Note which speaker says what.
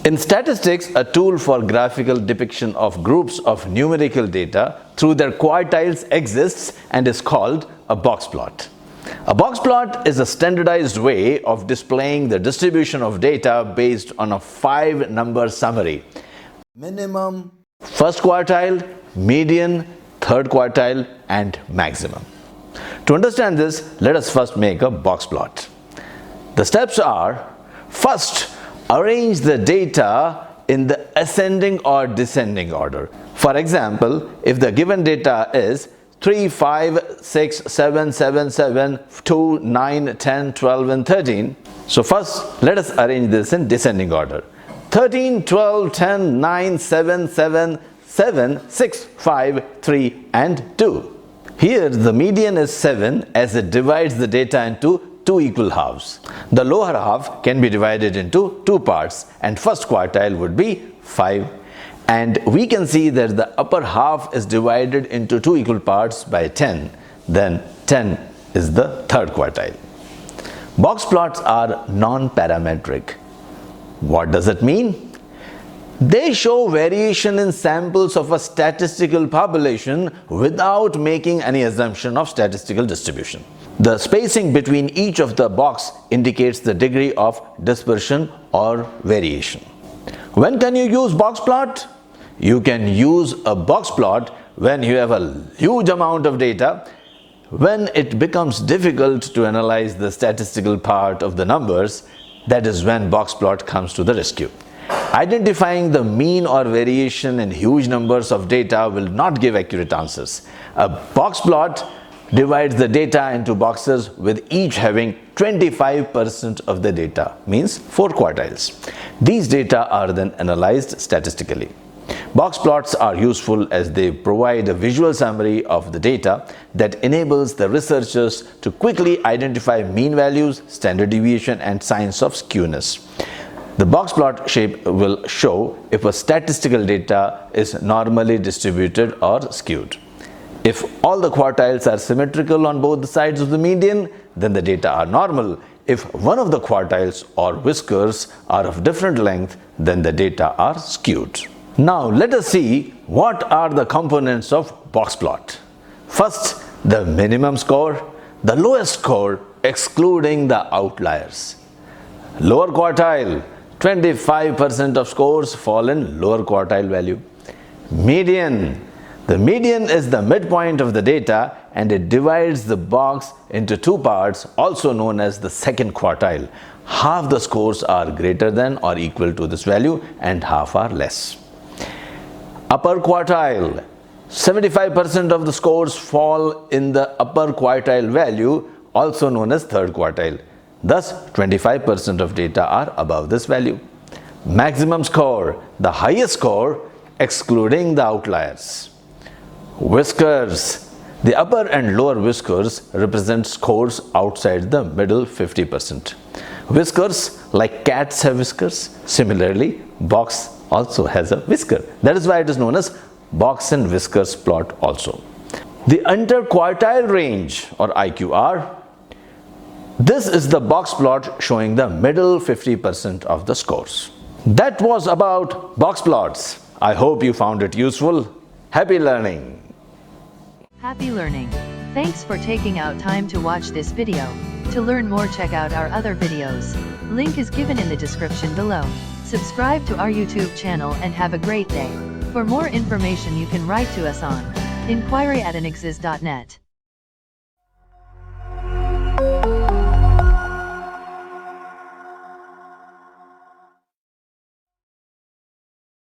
Speaker 1: In statistics, a tool for graphical depiction of groups of numerical data through their quartiles exists and is called a box plot. A box plot is a standardized way of displaying the distribution of data based on a 5-number summary: minimum, first quartile, median, third quartile, and maximum. To understand this, let us first make a box plot. The steps are: first, arrange the data in the ascending or descending order. For example, if the given data is 3, 5, 6, 7, 7, 7, 2, 9, 10, 12 and 13. So first, let us arrange this in descending order. 13, 12, 10, 9, 7, 7, 7, 6, 5, 3 and 2. Here the median is 7 as it divides the data into 2 equal halves. The lower half can be divided into 2 parts and first quartile would be 5. And we can see that the upper half is divided into 2 equal parts by 10. Then 10 is the third quartile. Box plots are non-parametric. What does it mean? They show variation in samples of a statistical population without making any assumption of statistical distribution. The spacing between each of the box indicates the degree of dispersion or variation. When can you use box plot? You can use a box plot when you have a huge amount of data, when it becomes difficult to analyze the statistical part of the numbers. That is when box plot comes to the rescue. Identifying the mean or variation in huge numbers of data will not give accurate answers. A box plot divides the data into boxes with each having 25% of the data, means 4 quartiles. These data are then analyzed statistically. Box plots are useful as they provide a visual summary of the data that enables the researchers to quickly identify mean values, standard deviation and signs of skewness. The box plot shape will show if a statistical data is normally distributed or skewed. If all the quartiles are symmetrical on both sides of the median, then the data are normal. If one of the quartiles or whiskers are of different length, then the data are skewed. Now let us see what are the components of box plot. First, the minimum score, the lowest score excluding the outliers. Lower quartile, 25% of scores fall in lower quartile value. Median. The median is the midpoint of the data and it divides the box into 2 parts, also known as the second quartile. Half the scores are greater than or equal to this value and half are less. Upper quartile. 75% of the scores fall in the upper quartile value, also known as third quartile. Thus, 25% of data are above this value. Maximum score. The highest score excluding the outliers. Whiskers. The upper and lower whiskers represent scores outside the middle 50%. Whiskers, like cats have whiskers, similarly box also has a whisker. That is why it is known as box and whiskers plot also. The interquartile range or IQR. This is the box plot showing the middle 50% of the scores. That was about box plots. I hope you found it useful. Happy learning!
Speaker 2: Happy learning! Thanks for taking out time to watch this video. To learn more, check out our other videos. Link is given in the description below. Subscribe to our YouTube channel and have a great day. For more information you can write to us on inquiry@anexis.net.